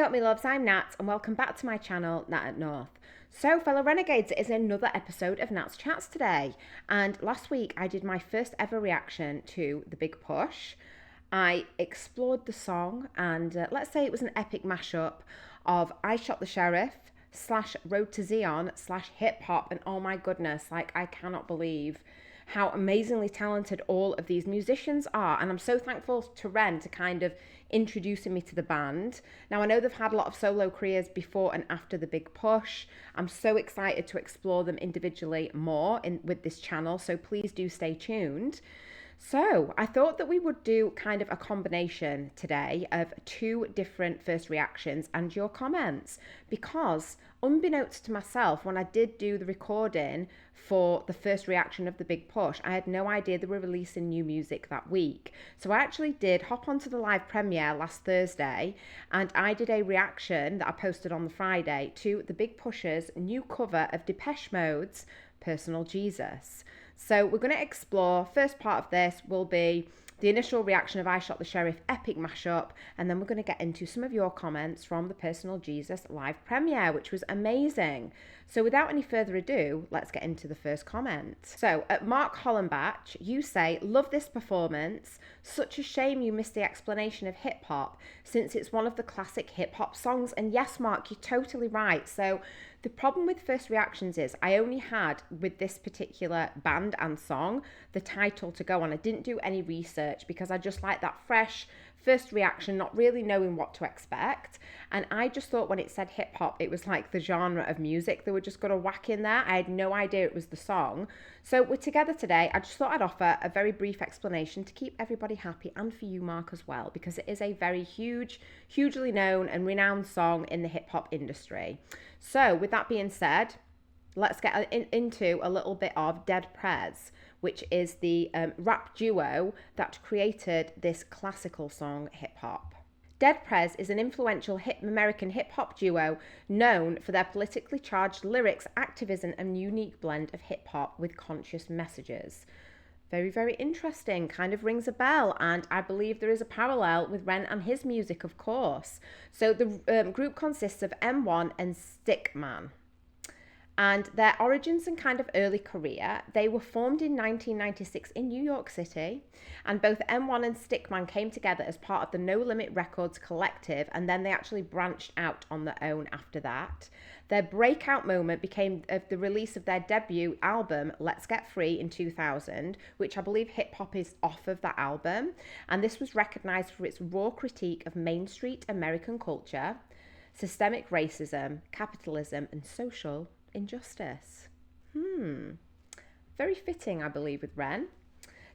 up, me loves? I'm Nat, and welcome back to my channel, Nat at North. So, fellow renegades, it is another episode of Nat's Chats today. And last week, I did my first ever reaction to The Big Push. I explored the song, and let's say it was an epic mashup of I Shot the Sheriff / Road to Zion / hip hop. And oh my goodness, like, I cannot believe how amazingly talented all of these musicians are. And I'm so thankful to Ren to kind of introducing me to the band. Now, I know they've had a lot of solo careers before and after The Big Push. I'm so excited to explore them individually more with this channel, so please do stay tuned. So I thought that we would do kind of a combination today of two different first reactions and your comments, because unbeknownst to myself, when I did do the recording for the first reaction of The Big Push, I had no idea they were releasing new music that week. So I actually did hop onto the live premiere last Thursday, and I did a reaction that I posted on the Friday to The Big Push's new cover of Depeche Mode's Personal Jesus. So we're going to explore, first part of this will be the initial reaction of I Shot the Sheriff epic mashup, and then we're going to get into some of your comments from the Personal Jesus live premiere, which was amazing. So without any further ado, let's get into the first comment. So at Mark Hollenbach, you say, love this performance. Such a shame you missed the explanation of hip hop, since it's one of the classic hip hop songs. And yes, Mark, you're totally right. So the problem with first reactions is I only had, with this particular band and song, the title to go on. I didn't do any research because I just like that fresh first reaction, not really knowing what to expect. And I just thought when it said hip hop, it was like the genre of music they were just going to whack in there. I had no idea it was the song. So we're together today. I just thought I'd offer a very brief explanation to keep everybody happy, and for you, Mark, as well, because it is a very hugely known and renowned song in the hip hop industry. So with that being said, let's get into a little bit of Dead Prez, which is the rap duo that created this classical song, hip hop. Dead Prez is an influential American hip hop duo known for their politically charged lyrics, activism, and unique blend of hip hop with conscious messages. Very interesting, kind of rings a bell, and I believe there is a parallel with Ren and his music, of course. So the group consists of M1 and Stickman. And their origins and kind of early career, they were formed in 1996 in New York City, and both M1 and Stickman came together as part of the No Limit Records collective, and then they actually branched out on their own after that. Their breakout moment became the release of their debut album, Let's Get Free, in 2000, which I believe hip hop is off of that album, and this was recognized for its raw critique of Main Street American culture, systemic racism, capitalism, and social injustice. Very fitting, I believe, with Ren.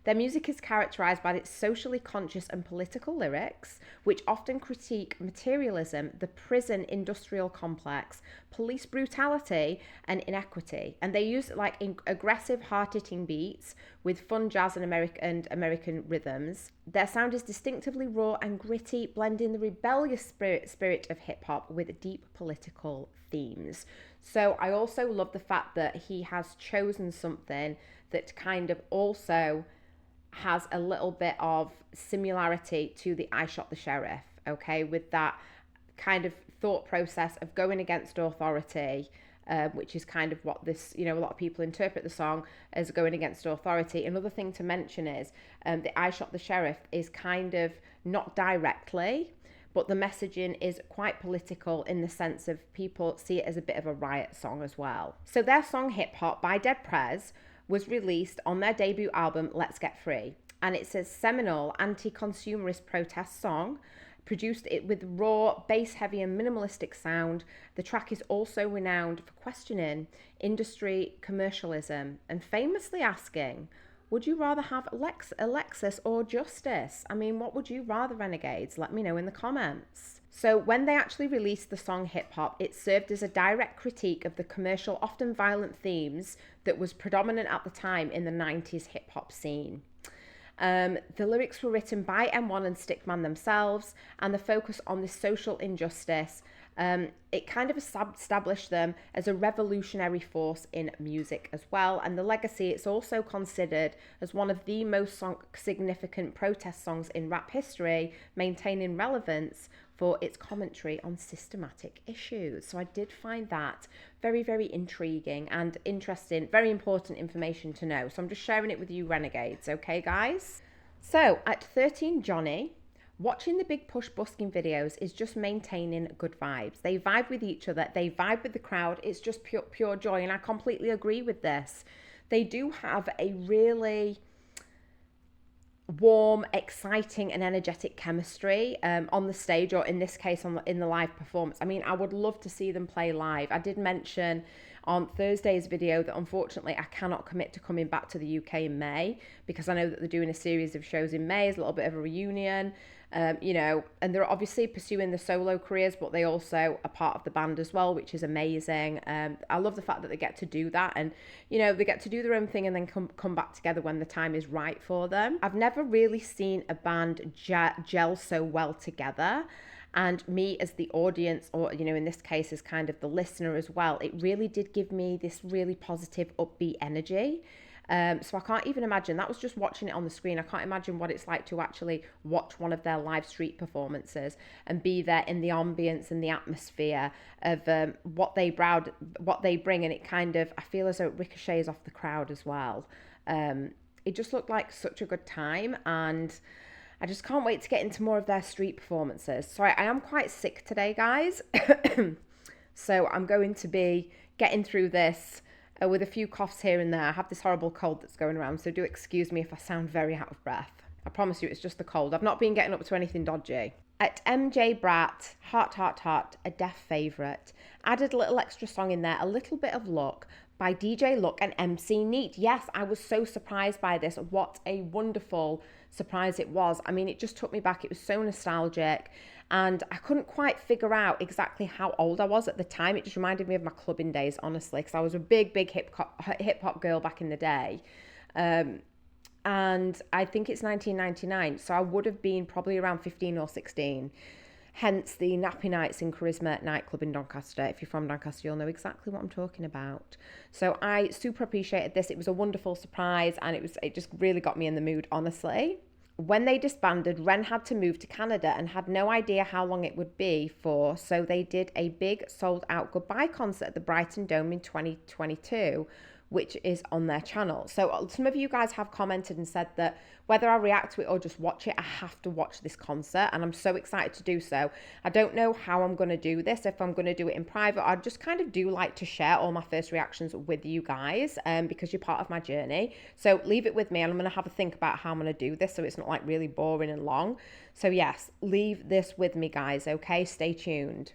Their music is characterized by its socially conscious and political lyrics, which often critique materialism, the prison industrial complex, police brutality, and inequity. And they use like aggressive, hard-hitting beats with fun jazz and American rhythms. Their sound is distinctively raw and gritty, blending the rebellious spirit of hip-hop with deep political themes. So I also love the fact that he has chosen something that kind of also has a little bit of similarity to the I Shot the Sheriff, okay, with that kind of thought process of going against authority, which is kind of what this, a lot of people interpret the song as going against authority. Another thing to mention is the I Shot the Sheriff is kind of not directly, but the messaging is quite political in the sense of people see it as a bit of a riot song as well. So their song Hip Hop by Dead Prez was released on their debut album, Let's Get Free. And it's a seminal anti-consumerist protest song, produced it with raw, bass-heavy and minimalistic sound. The track is also renowned for questioning industry commercialism and famously asking, would you rather have Alexis or Justice? I mean, what would you rather, renegades? Let me know in the comments. So when they actually released the song Hip Hop, it served as a direct critique of the commercial, often violent themes that was predominant at the time in the 90s hip hop scene. The lyrics were written by M1 and Stickman themselves, and the focus on this social injustice, it kind of established them as a revolutionary force in music as well. And the legacy, it's also considered as one of the most significant protest songs in rap history, maintaining relevance for for its commentary on systematic issues. So I did find that very, very intriguing and interesting, very important information to know. So I'm just sharing it with you renegades, okay guys? So at 13 Johnny, watching the Big Push busking videos is just maintaining good vibes. They vibe with each other, they vibe with the crowd, it's just pure joy, and I completely agree with this. They do have a really warm, exciting and energetic chemistry on the stage, or in this case in the live performance. I mean, I would love to see them play live. I did mention on Thursday's video that unfortunately I cannot commit to coming back to the UK in May, because I know that they're doing a series of shows in May as a little bit of a reunion. You know, and they're obviously pursuing the solo careers, but they also are part of the band as well, which is amazing. I love the fact that they get to do that, and, you know, they get to do their own thing and then come back together when the time is right for them. I've never really seen a band gel so well together. And me as the audience, or, you know, in this case as kind of the listener as well, it really did give me this really positive, upbeat energy. So I can't even imagine, that was just watching it on the screen, I can't imagine what it's like to actually watch one of their live street performances and be there in the ambience and the atmosphere of what they bring, and it kind of, I feel as though it ricochets off the crowd as well. It just looked like such a good time, and I just can't wait to get into more of their street performances. So I am quite sick today, guys. So I'm going to be getting through this with a few coughs here and there. I have this horrible cold that's going around, so do excuse me if I sound very out of breath. I promise you it's just the cold. I've not been getting up to anything dodgy. At MJ Bratt, Heart, a deaf favourite. Added a little extra song in there, A Little Bit of Luck, by DJ Luck and MC Neat. Yes, I was so surprised by this. What a wonderful surprise it was. I mean, it just took me back. It was so nostalgic, and I couldn't quite figure out exactly how old I was at the time. It just reminded me of my clubbing days, honestly, because I was a big hip hop girl back in the day. And I think it's 1999, so I would have been probably around 15 or 16. Hence the nappy nights in Charisma nightclub in Doncaster. If you're from Doncaster, you'll know exactly what I'm talking about. So I super appreciated this. It was a wonderful surprise, and it just really got me in the mood, honestly. When they disbanded, Ren had to move to Canada and had no idea how long it would be for, so they did a big sold-out goodbye concert at the Brighton Dome in 2022, which is on their channel. So some of you guys have commented and said that whether I react to it or just watch it, I have to watch this concert, and I'm so excited to do so. I don't know how I'm going to do this, if I'm going to do it in private. I just kind of do like to share all my first reactions with you guys, because you're part of my journey. So leave it with me, and I'm going to have a think about how I'm going to do this so it's not like really boring and long. So yes, leave this with me, guys, okay? Stay tuned.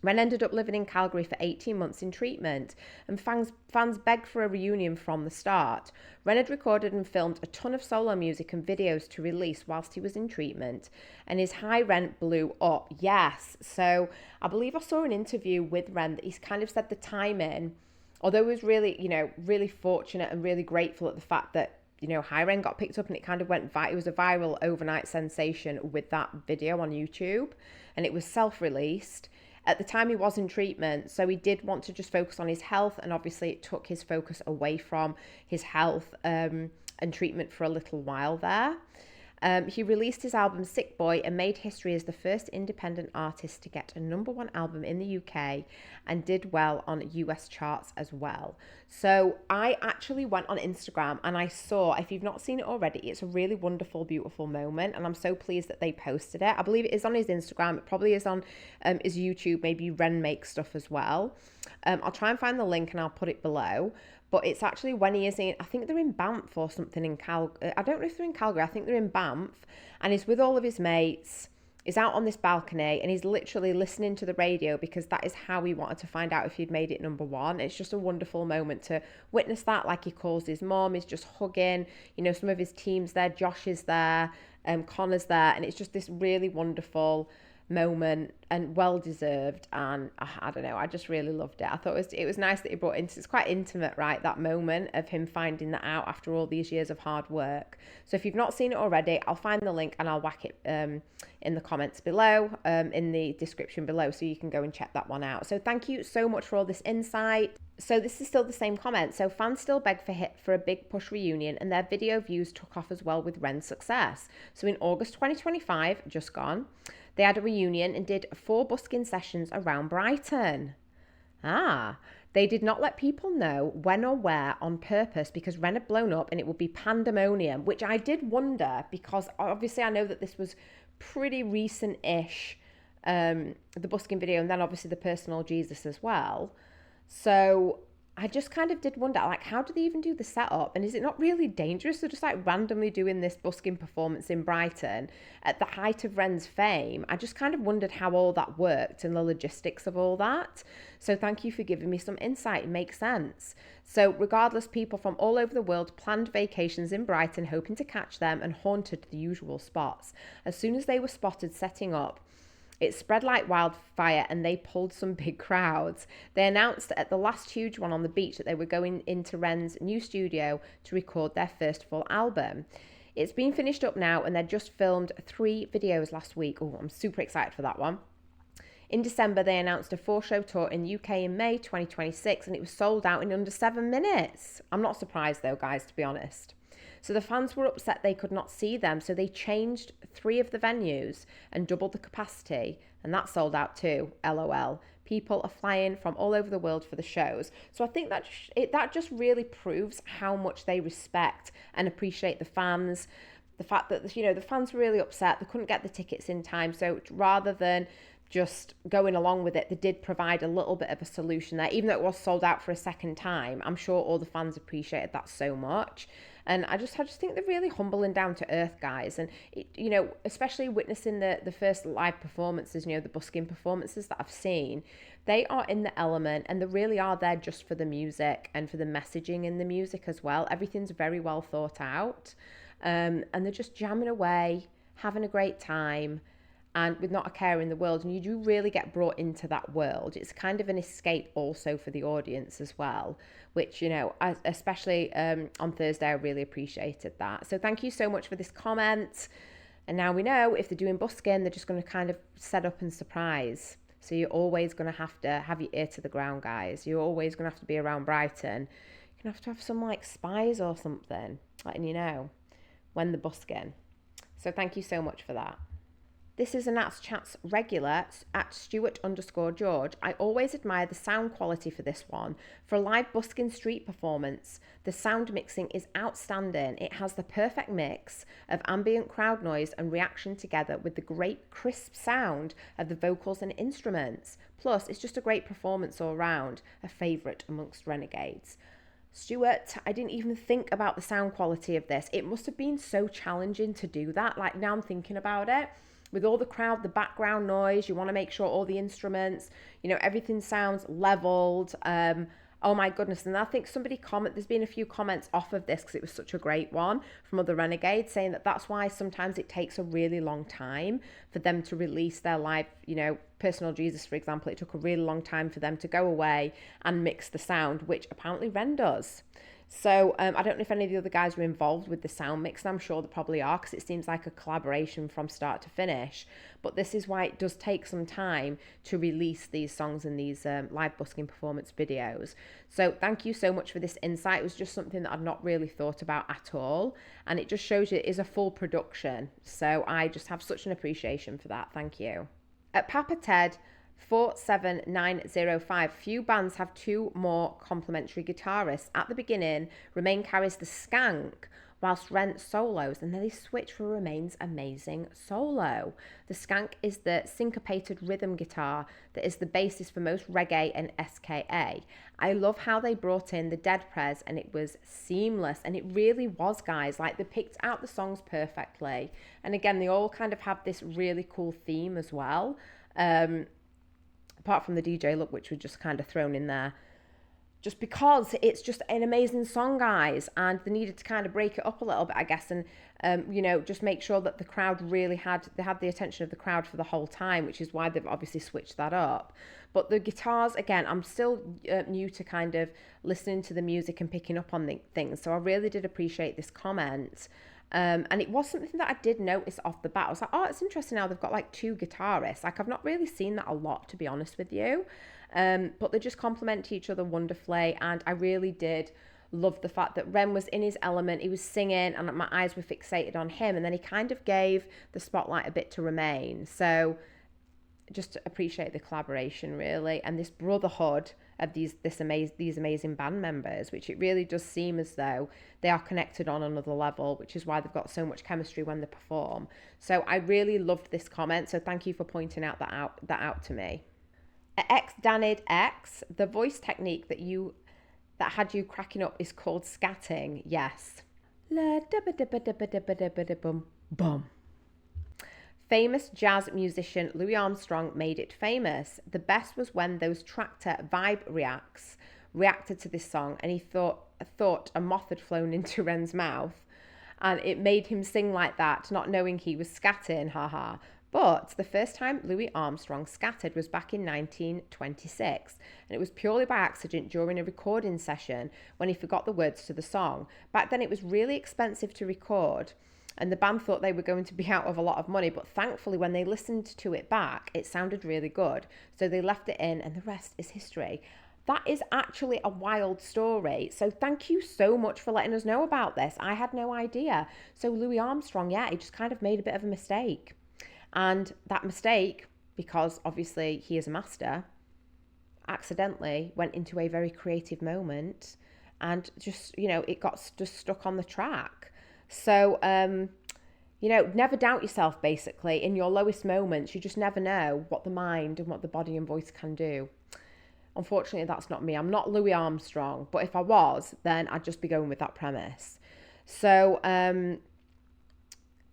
Ren ended up living in Calgary for 18 months in treatment, and fans begged for a reunion from the start. Ren had recorded and filmed a ton of solo music and videos to release whilst he was in treatment, and his high rent blew up. Yes, so I believe I saw an interview with Ren that he's kind of said the timing, although he was really, you know, really fortunate and really grateful at the fact that, you know, High Rent got picked up and it kind of went it was a viral overnight sensation with that video on YouTube, and it was self-released. At the time he was in treatment, so he did want to just focus on his health, and obviously it took his focus away from his health and treatment for a little while there. He released his album Sick Boy and made history as the first independent artist to get a #1 album in the UK, and did well on US charts as well. So I actually went on Instagram and I saw, if you've not seen it already, it's a really wonderful, beautiful moment, and I'm so pleased that they posted it. I believe it is on his Instagram. It probably is on his YouTube. Maybe Ren makes stuff as well. I'll try and find the link and I'll put it below. But it's actually when he is in, I think they're in Banff or something in I don't know if they're in Calgary, I think they're in Banff, and he's with all of his mates, he's out on this balcony, and he's literally listening to the radio, because that is how he wanted to find out if he'd made it #1. It's just a wonderful moment to witness that. Like, he calls his mom, he's just hugging, you know, some of his team's there, Josh is there, Connor's there, and it's just this really wonderful moment, and well deserved, and I don't know, I just really loved it. I thought it was nice that he brought into, it's quite intimate, right, that moment of him finding that out after all these years of hard work. So if you've not seen it already, I'll find the link and I'll whack it in the comments below, in the description below, so you can go and check that one out. So thank you so much for all this insight. So this is still the same comment. So fans still beg for a Big Push reunion, and their video views took off as well with Ren's success. So in August 2025, just gone, They had a reunion and did 4 busking sessions around Brighton. They did not let people know when or where on purpose because Ren had blown up and it would be Pandemonium, which I did wonder because obviously I know that this was pretty recent-ish, the busking video, and then obviously the Personal Jesus as well. So I just kind of did wonder, like, how do they even do the setup? And is it not really dangerous to just like randomly doing this busking performance in Brighton at the height of Ren's fame? I just kind of wondered how all that worked and the logistics of all that. So thank you for giving me some insight. It makes sense. So regardless, people from all over the world planned vacations in Brighton, hoping to catch them, and haunted the usual spots. As soon as they were spotted setting up, it spread like wildfire and they pulled some big crowds. They announced at the last huge one on the beach that they were going into Ren's new studio to record their first full album. It's been finished up now and they just filmed 3 videos last week. Oh, I'm super excited for that one. In December, they announced a 4-show tour in the UK in May 2026 and it was sold out in under 7 minutes. I'm not surprised though, guys, to be honest. So the fans were upset they could not see them, so they changed 3 of the venues and doubled the capacity, and that sold out too, LOL. People are flying from all over the world for the shows. So I think that just really proves how much they respect and appreciate the fans. The fact that, you know, the fans were really upset, they couldn't get the tickets in time, so rather than just going along with it, they did provide a little bit of a solution there, even though it was sold out for a second time. I'm sure all the fans appreciated that so much. And I just think they're really humble and down to earth, guys. And, you know, especially witnessing the first live performances, you know, the busking performances that I've seen, they are in the element and they really are there just for the music and for the messaging in the music as well. Everything's very well thought out. And they're just jamming away, having a great time, and with not a care in the world. And you do really get brought into that world. It's kind of an escape also for the audience as well, which, you know, especially on Thursday, I really appreciated that. So thank you so much for this comment. And now we know if they're doing busking, they're just going to kind of set up and surprise. So you're always going to have your ear to the ground, guys. You're always going to have to be around Brighton. You're going to have some like spies or something, letting you know when they're busking. So thank you so much for that. This is a Nats Chats regular at Stuart_George. I always admire the sound quality for this one. For a live busking street performance, the sound mixing is outstanding. It has the perfect mix of ambient crowd noise and reaction together with the great crisp sound of the vocals and instruments. Plus, it's just a great performance all round, a favourite amongst Renegades. Stuart, I didn't even think about the sound quality of this. It must have been so challenging to do that. Like, now I'm thinking about it. With all the crowd, the background noise, you want to make sure all the instruments, you know, everything sounds leveled. Oh my goodness. And I think there's been a few comments off of this because it was such a great one from other Renegades saying that that's why sometimes it takes a really long time for them to release their live, you know, Personal Jesus, for example. It took a really long time for them to go away and mix the sound, which apparently Ren does. So I don't know if any of the other guys were involved with the sound mix, and I'm sure they probably are because it seems like a collaboration from start to finish. But this is why it does take some time to release these songs and these live busking performance videos. So thank you so much for this insight. It was just something that I'd not really thought about at all. And it just shows you it is a full production. So I just have such an appreciation for that. Thank you. At Papa Ted 47905, few bands have 2 more complementary guitarists. At the beginning, Remain carries the skank whilst Ren solos, and then they switch for Remain's amazing solo. The skank is the syncopated rhythm guitar that is the basis for most reggae and ska. I love how they brought in the dead prez and it was seamless, and it really was, guys. Like, they picked out the songs perfectly, and again, they all kind of have this really cool theme as well. Apart from the DJ look, which was just kind of thrown in there just because it's just an amazing song, guys, and they needed to kind of break it up a little bit, I guess, and you know, just make sure that the crowd really had the attention of the crowd for the whole time, which is why they've obviously switched that up. But the guitars, again, I'm still new to kind of listening to the music and picking up on things, so I really did appreciate this comment. And it was something that I did notice off the bat. I was like, oh, it's interesting now they've got like 2 guitarists. Like, I've not really seen that a lot, to be honest with you. But they just complement each other wonderfully. And I really did loved the fact that Ren was in his element. He was singing and my eyes were fixated on him. And then he kind of gave the spotlight a bit to Remain. So just appreciate the collaboration, really, and this brotherhood of these amazing band members, which it really does seem as though they are connected on another level, which is why they've got so much chemistry when they perform. So I really loved this comment, so thank you for pointing that out to me. X Danid X, the voice technique that had you cracking up is called scatting. Yes. La da da da da bum bum. Famous jazz musician Louie Armstrong made it famous. The best was when those tractor vibe reacted to this song, and he thought a moth had flown into Ren's mouth, and it made him sing like that, not knowing he was scatting, haha. But the first time Louie Armstrong scattered was back in 1926, and it was purely by accident during a recording session when he forgot the words to the song. Back then it was really expensive to record, and the band thought they were going to be out of a lot of money, but thankfully when they listened to it back, it sounded really good. So they left it in, and the rest is history. That is actually a wild story. So thank you so much for letting us know about this. I had no idea. So Louie Armstrong, yeah, he just kind of made a bit of a mistake. And that mistake, because obviously he is a master, accidentally went into a very creative moment and just, it got just stuck on the track. So, never doubt yourself, basically. In your lowest moments, you just never know what the mind and what the body and voice can do. Unfortunately, that's not me. I'm not Louie Armstrong, but if I was, then I'd just be going with that premise. So,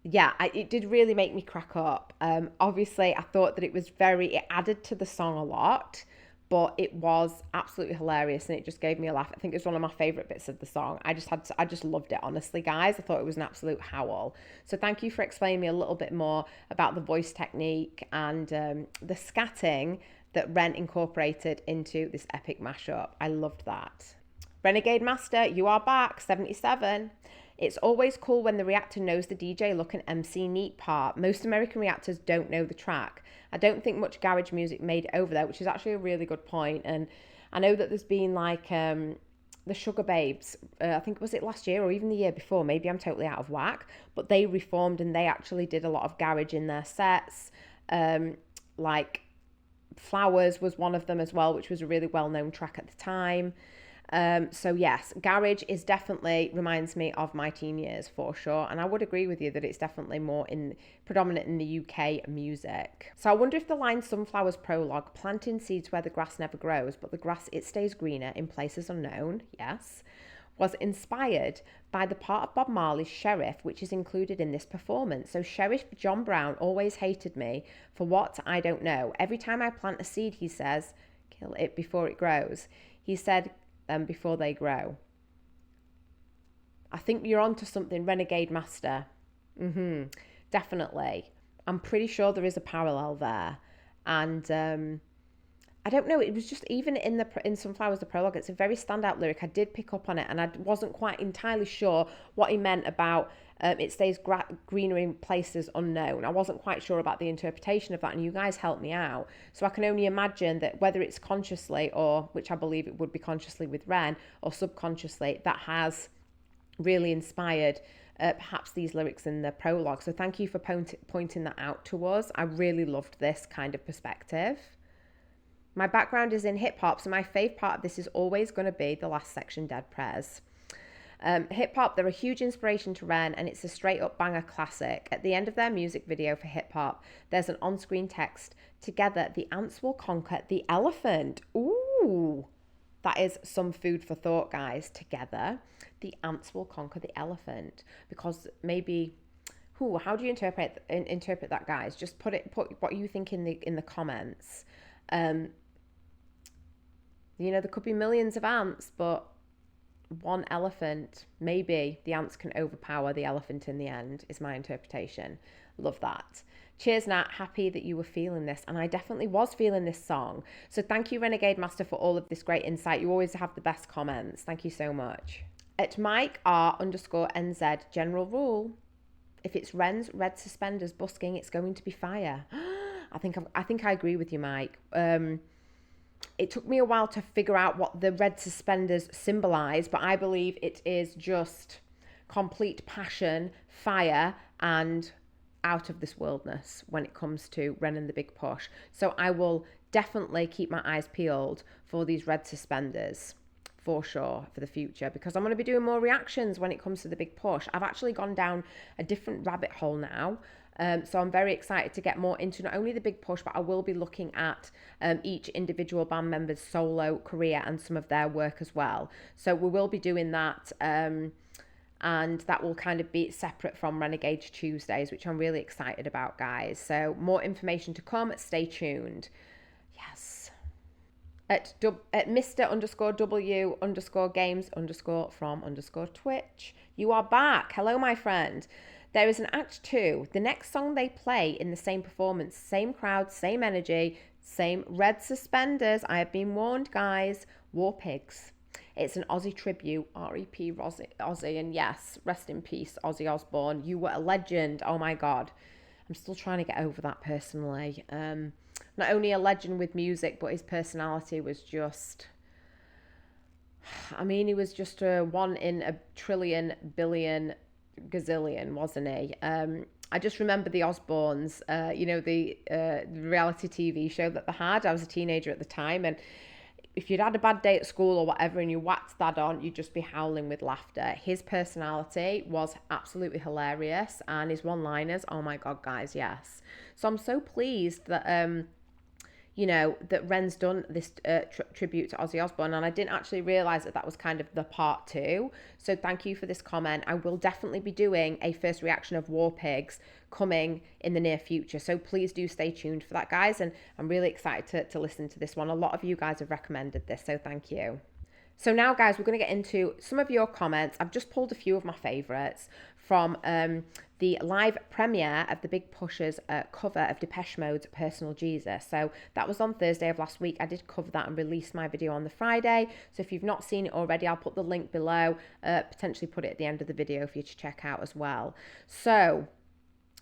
it did really make me crack up. Obviously, I thought that it added to the song a lot, but it was absolutely hilarious and it just gave me a laugh. I think it was one of my favourite bits of the song. I just loved it, honestly, guys. I thought it was an absolute howl. So thank you for explaining me a little bit more about the voice technique and the scatting that Ren incorporated into this epic mashup. I loved that. Renegade Master, you are back, 77. It's always cool when the reactor knows the DJ look and MC neat part. Most American reactors don't know the track. I don't think much garage music made it over there, which is actually a really good point. And I know that there's been like the Sugar Babes, I think was it last year or even the year before, maybe I'm totally out of whack, but they reformed and they actually did a lot of garage in their sets. Like Flowers was one of them as well, which was a really well-known track at the time. So yes, garage is definitely reminds me of my teen years for sure, and I would agree with you that it's definitely more predominant in the UK music. So I wonder if the line Sunflowers prologue, planting seeds where the grass never grows, but the grass it stays greener in places unknown, yes, was inspired by the part of Bob Marley's Sheriff, which is included in this performance. So Sheriff John Brown always hated me for what I don't know. Every time I plant a seed, he says, kill it before it grows. He said, before they grow. I think you're onto something, Renegade Master. Definitely. I'm pretty sure there is a parallel there. And I don't know, it was just even in Sunflowers, the prologue, it's a very standout lyric. I did pick up on it and I wasn't quite entirely sure what he meant about it stays greener in places unknown. I wasn't quite sure about the interpretation of that, and you guys helped me out. So I can only imagine that whether it's consciously, or which I believe it would be consciously with Ren, or subconsciously, that has really inspired perhaps these lyrics in the prologue. So thank you for pointing that out to us. I really loved this kind of perspective. My background is in hip hop, so my fave part of this is always going to be the last section, Dead Prez. Hip hop, they're a huge inspiration to Ren, and it's a straight up banger classic. At the end of their music video for hip hop, there's an on-screen text, "Together the ants will conquer the elephant." Ooh, that is some food for thought, guys. Together the ants will conquer the elephant, because maybe, how do you interpret that, guys? Just put what you think in the comments. There could be millions of ants, but one elephant, maybe the ants can overpower the elephant in the end, is my interpretation. Love that. Cheers, Nat. Happy that you were feeling this, and I definitely was feeling this song. So thank you, Renegade Master, for all of this great insight. You always have the best comments. Thank you so much. At Mike R_NZ, general rule: if it's Ren's red suspenders busking, it's going to be fire. I think I agree with you, Mike. it took me a while to figure out what the red suspenders symbolize, but I believe it is just complete passion, fire, and out of this worldness when it comes to Ren and the Big Push. So I will definitely keep my eyes peeled for these red suspenders for sure for the future, because I'm going to be doing more reactions when it comes to the Big Push. I've actually gone down a different rabbit hole now. So I'm very excited to get more into not only the Big Push, but I will be looking at each individual band member's solo career and some of their work as well. So we will be doing that, and that will kind of be separate from Renegade Tuesdays, which I'm really excited about, guys. So more information to come. Stay tuned. Yes. At Mr_W_games_from_Twitch. You are back. Hello, my friend. There is an Act 2. The next song they play in the same performance, same crowd, same energy, same red suspenders. I have been warned, guys. War Pigs. It's an Aussie tribute, R.E.P. Ozzy, and yes, rest in peace, Ozzy Osbourne. You were a legend. Oh my God. I'm still trying to get over that personally. Not only a legend with music, but his personality was just... I mean, he was just a one in a trillion, billion, gazillion, wasn't he? I just remember the Osbournes, the reality TV show that they had. I was a teenager at the time, and if you'd had a bad day at school or whatever and you whacked that on, you'd just be howling with laughter. His personality was absolutely hilarious, and his one-liners, oh my God, guys, yes. So I'm so pleased that that Ren's done this tribute to Ozzy Osbourne, and I didn't actually realise that was kind of the part 2. So thank you for this comment. I will definitely be doing a first reaction of War Pigs coming in the near future. So please do stay tuned for that, guys. And I'm really excited to listen to this one. A lot of you guys have recommended this, so thank you. So now, guys, we're going to get into some of your comments. I've just pulled a few of my favourites from the live premiere of the Big Push's cover of Depeche Mode's Personal Jesus. So that was on Thursday of last week. I did cover that and release my video on the Friday. So if you've not seen it already, I'll put the link below, potentially put it at the end of the video for you to check out as well. So,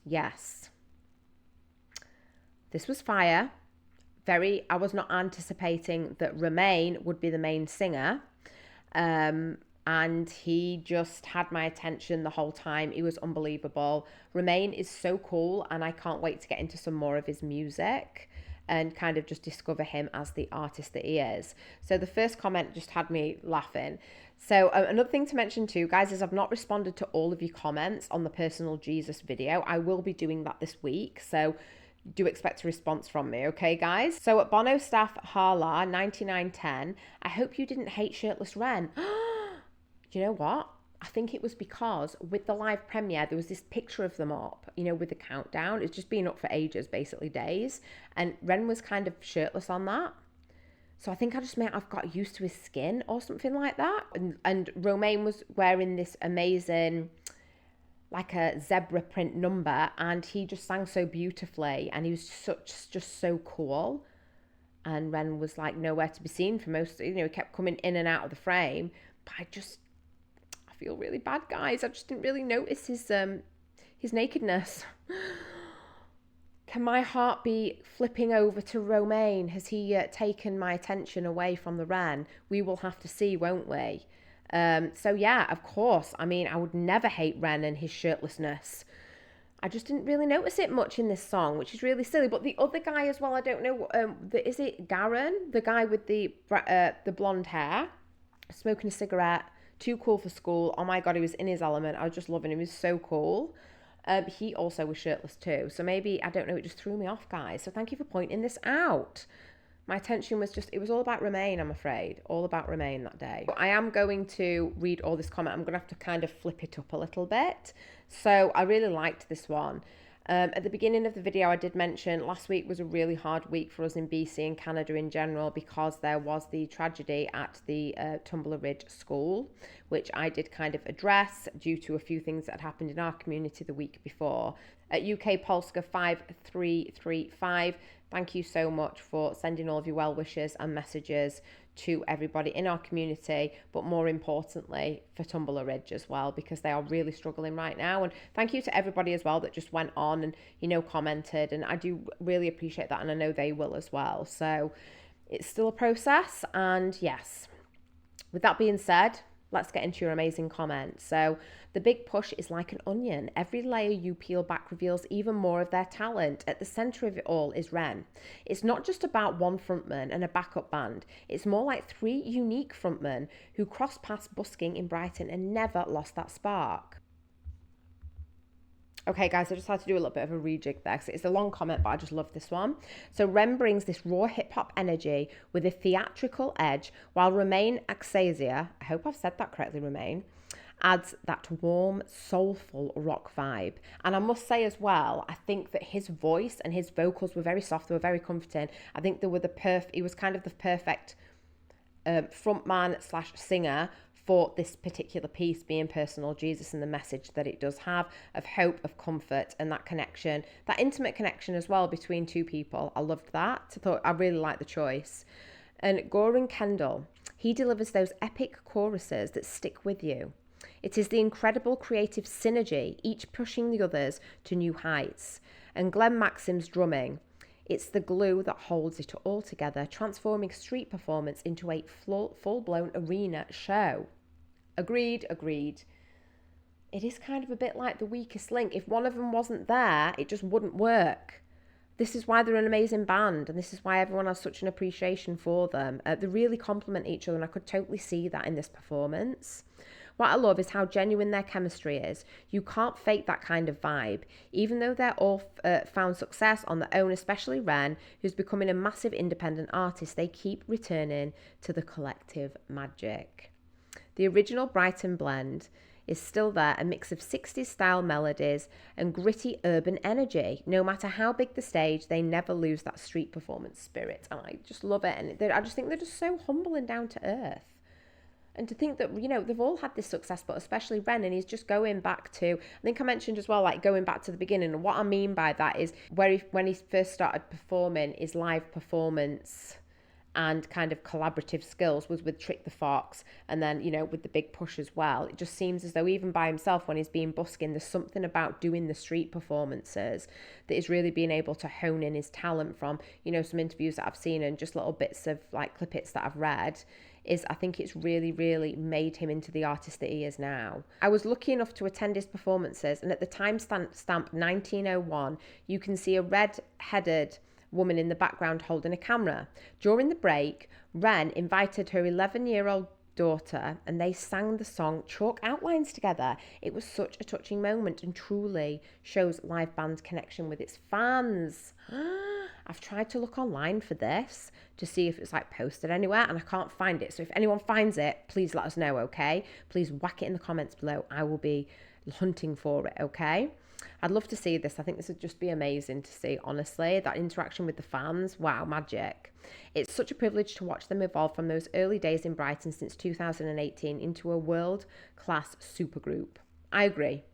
yes, this was fire. I was not anticipating that Remain would be the main singer. And he just had my attention the whole time. He was unbelievable. Remain is so cool, and I can't wait to get into some more of his music and kind of just discover him as the artist that he is. So the first comment just had me laughing. So another thing to mention too, guys, is I've not responded to all of your comments on the Personal Jesus video. I will be doing that this week, so do expect a response from me, okay, guys? So at Bono Staff Harla 9910, I hope you didn't hate Shirtless Ren. Do you know what? I think it was because with the live premiere, there was this picture of them up, with the countdown. It's just been up for ages, basically days. And Ren was kind of shirtless on that. So I think I've got used to his skin or something like that. And Romain was wearing this amazing, like a zebra print number, and he just sang so beautifully, and he was just so cool. And Ren was like nowhere to be seen for most, he kept coming in and out of the frame. But I feel really bad, guys. I just didn't really notice his nakedness. Can my heart be flipping over to Romain? Has he taken my attention away from the Ren? We will have to see, won't we? So yeah, of course. I mean, I would never hate Ren and his shirtlessness. I just didn't really notice it much in this song, which is really silly. But the other guy as well, I don't know. Is it Garen, the guy with the blonde hair, smoking a cigarette? Too cool for school. Oh my God, he was in his element. I was just loving him. He was so cool. He also was shirtless too. So maybe, I don't know, it just threw me off, guys. So thank you for pointing this out. My attention was it was all about Remain, I'm afraid. All about Remain that day. I am going to read all this comment. I'm going to have to kind of flip it up a little bit. So I really liked this one. At the beginning of the video, I did mention last week was a really hard week for us in BC and Canada in general, because there was the tragedy at the Tumbler Ridge school, which I did kind of address due to a few things that had happened in our community the week before. At UK Polska 5335, thank you so much for sending all of your well wishes and messages to everybody in our community, but more importantly for Tumbler Ridge as well, because they are really struggling right now. And thank you to everybody as well that just went on and commented, and I do really appreciate that, and I know they will as well. So It's still a process, and yes. With that being said, let's get into your amazing comments. So, the big push is like an onion. Every layer you peel back reveals even more of their talent. At the centre of it all is Ren. It's not just about one frontman and a backup band. It's more like three unique frontmen who crossed paths busking in Brighton and never lost that spark. Okay, guys, I just had to do a little bit of a rejig there because it's a long comment, but I just love this one. So Ren brings this raw hip-hop energy with a theatrical edge, while Romain Axasia, I hope I've said that correctly, Romain, adds that warm, soulful rock vibe. And I must say as well, I think that his voice and his vocals were very soft, they were very comforting. I think they were he was kind of the perfect frontman slash singer for this particular piece, being Personal Jesus, and the message that it does have of hope, of comfort, and that connection, that intimate connection as well between two people. I loved that. I really liked the choice. And Goran Kendall, he delivers those epic choruses that stick with you. It is the incredible creative synergy, each pushing the others to new heights. And Glenn Maxim's drumming, it's the glue that holds it all together, transforming street performance into a full-blown arena show. Agreed. It is kind of a bit like the weakest link. If one of them wasn't there, it just wouldn't work. This is why they're an amazing band, and this is why everyone has such an appreciation for them. They really complement each other, and I could totally see that in this performance. What I love is how genuine their chemistry is. You can't fake that kind of vibe. Even though they're all found success on their own, especially Ren, who's becoming a massive independent artist, they keep returning to the collective magic. The original Brighton blend is still there, a mix of 60s style melodies and gritty urban energy. No matter how big the stage, they never lose that street performance spirit. And I just love it. And I just think they're just so humble and down to earth. And to think that, you know, they've all had this success, but especially Ren, and he's just going back to, I think I mentioned as well, like going back to the beginning. And what I mean by that is when he first started performing, his live performance and kind of collaborative skills was with Trick the Fox, and then, you know, with the big push as well. It just seems as though even by himself, when he's being busking, there's something about doing the street performances that is really being able to hone in his talent from, you know, some interviews that I've seen and just little bits of like clippets that I've read. I think it's really, really made him into the artist that he is now. I was lucky enough to attend his performances, and at the timestamp 1901, you can see a red-headed woman in the background holding a camera. During the break, Ren invited her 11-year-old daughter, and they sang the song Chalk Outlines together. It was such a touching moment and truly shows live band connection with its fans. I've tried to look online for this to see if it's like posted anywhere, and I can't find it. So if anyone finds it, please let us know, okay? Please whack it in the comments below. I will be hunting for it, okay? I'd love to see this. I think this would just be amazing to see, honestly. That interaction with the fans, wow, magic. It's such a privilege to watch them evolve from those early days in Brighton since 2018 into a world-class supergroup. I agree.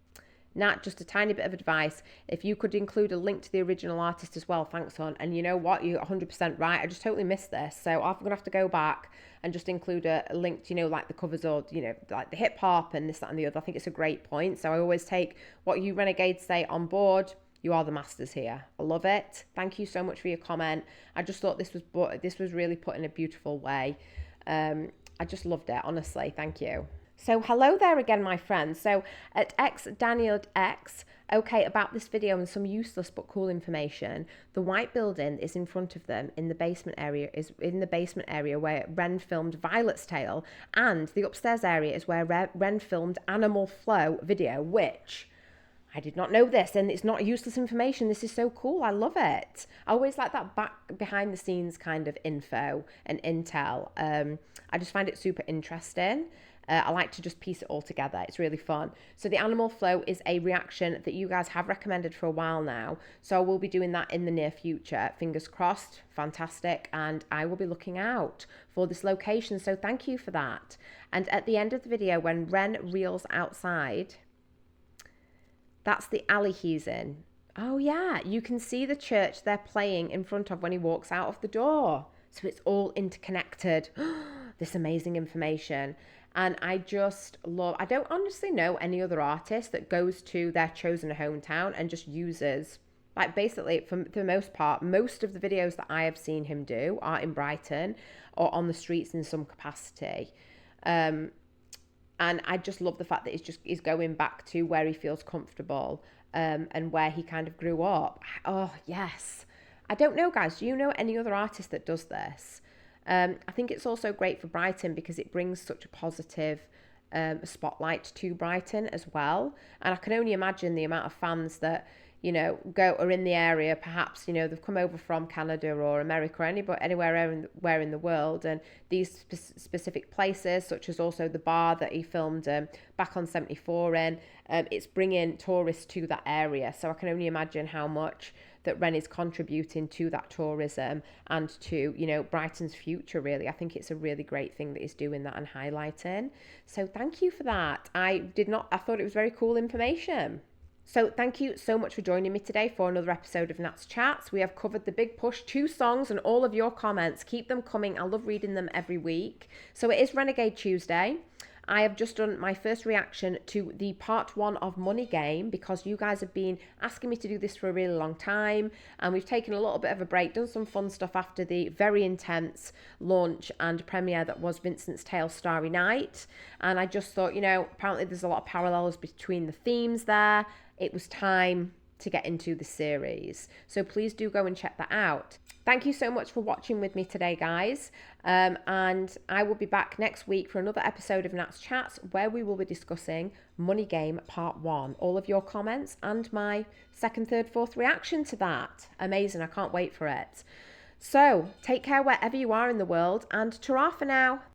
Nat, just a tiny bit of advice. If you could include a link to the original artist as well, thanks, hon. And you know what? You're 100% right. I just totally missed this. So I'm going to have to go back and just include a link to, you know, like the covers or, you know, like the hip hop and this, that, and the other. I think it's a great point. So I always take what you renegades say on board. You are the masters here. I love it. Thank you so much for your comment. I just thought this was really put in a beautiful way. I just loved it, honestly. Thank you. So hello there again, my friends. So at XDanielX, okay, about this video and some useless but cool information, the white building is in front of them in the basement area where Ren filmed Violet's Tale, and the upstairs area is where Ren filmed Animal Flow video, which I did not know this, and it's not useless information. This is so cool. I love it. I always like that back behind the scenes kind of info and intel. I just find it super interesting. I like to just piece it all together. It's really fun. So the Animal Flow is a reaction that you guys have recommended for a while now. So I will be doing that in the near future. Fingers crossed. Fantastic. And I will be looking out for this location. So thank you for that. And at the end of the video, when Ren reels outside, that's the alley he's in. Oh yeah, you can see the church they're playing in front of when he walks out of the door. So it's all interconnected. This amazing information. And I just love, I don't honestly know any other artist that goes to their chosen hometown and just uses Like basically, for the most part, most of the videos that I have seen him do are in Brighton or on the streets in some capacity. And I just love the fact that he's going back to where he feels comfortable, and where he kind of grew up. Oh yes, I don't know, guys. Do you know any other artist that does this? I think it's also great for Brighton because it brings such a positive spotlight to Brighton as well. And I can only imagine the amount of fans that are in the area. Perhaps they've come over from Canada or America or anywhere in the world, and these specific places, such as also the bar that he filmed back on 74 in, it's bringing tourists to that area. So I can only imagine how much that Ren is contributing to that tourism and to Brighton's future. Really, I think it's a really great thing that he's doing that and highlighting. So thank you for that. I thought it was very cool information. So thank you so much for joining me today for another episode of Nat's Chats. We have covered the Big Push, 2 songs, and all of your comments. Keep them coming. I love reading them every week. So it is Renegade Tuesday. I have just done my first reaction to the part 1 of Money Game because you guys have been asking me to do this for a really long time, and we've taken a little bit of a break, done some fun stuff after the very intense launch and premiere that was Vincent's Tale Starry Night. And I just thought, apparently there's a lot of parallels between the themes there. It was time to get into the series. So please do go and check that out. Thank you so much for watching with me today, guys. And I will be back next week for another episode of Nat's Chats where we will be discussing Money Game Part 1. All of your comments and my second, third, fourth reaction to that. Amazing. I can't wait for it. So take care wherever you are in the world, and ta-ra for now.